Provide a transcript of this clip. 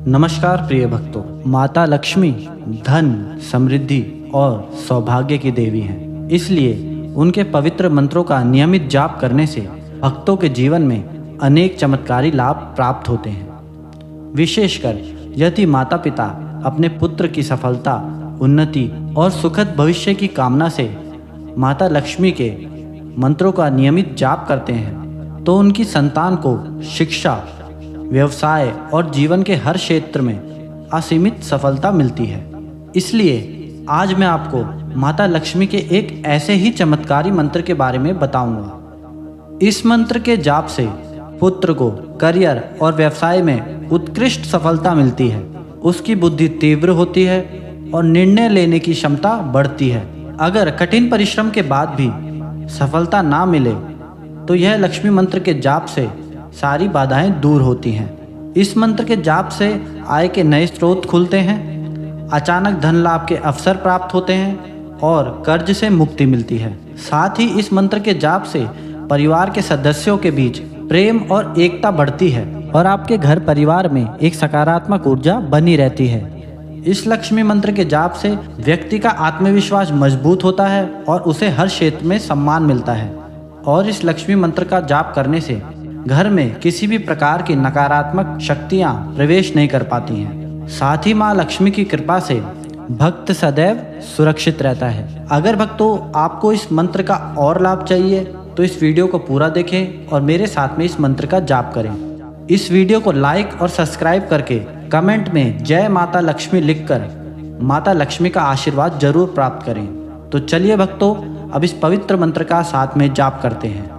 नमस्कार प्रिय भक्तों, माता लक्ष्मी धन, समृद्धि और सौभाग्य की देवी हैं। इसलिए उनके पवित्र मंत्रों का नियमित जाप करने से भक्तों के जीवन में अनेक चमत्कारी लाभ प्राप्त होते हैं। विशेषकर यदि माता पिता अपने पुत्र की सफलता, उन्नति और सुखद भविष्य की कामना से माता लक्ष्मी के मंत्रों का नियमित जाप करते हैं तो उनकी संतान को शिक्षा, व्यवसाय और जीवन के हर क्षेत्र में असीमित सफलता मिलती है। इसलिए आज मैं आपको माता लक्ष्मी के एक ऐसे ही चमत्कारी मंत्र के बारे में बताऊंगा। इस मंत्र के जाप से पुत्र को करियर और व्यवसाय में उत्कृष्ट सफलता मिलती है, उसकी बुद्धि तीव्र होती है और निर्णय लेने की क्षमता बढ़ती है। अगर कठिन परिश्रम के बाद भी सफलता ना मिले तो यह लक्ष्मी मंत्र के जाप से सारी बाधाएं दूर होती हैं। इस मंत्र के जाप से आय के नए स्रोत खुलते हैं, अचानक धन लाभ के अवसर प्राप्त होते हैं और कर्ज से मुक्ति मिलती है। साथ ही इस मंत्र के जाप से परिवार के सदस्यों के बीच प्रेम और एकता बढ़ती है और आपके घर परिवार में एक सकारात्मक ऊर्जा बनी रहती है। इस लक्ष्मी मंत्र के जाप से व्यक्ति का आत्मविश्वास मजबूत होता है और उसे हर क्षेत्र में सम्मान मिलता है। और इस लक्ष्मी मंत्र का जाप करने से घर में किसी भी प्रकार की नकारात्मक शक्तियां प्रवेश नहीं कर पाती हैं। साथ ही मां लक्ष्मी की कृपा से भक्त सदैव सुरक्षित रहता है। अगर भक्तों आपको इस मंत्र का और लाभ चाहिए तो इस वीडियो को पूरा देखें और मेरे साथ में इस मंत्र का जाप करें। इस वीडियो को लाइक और सब्सक्राइब करके कमेंट में जय माता लक्ष्मी लिखकर माता लक्ष्मी का आशीर्वाद जरूर प्राप्त करें। तो चलिए भक्तों, अब इस पवित्र मंत्र का साथ में जाप करते हैं।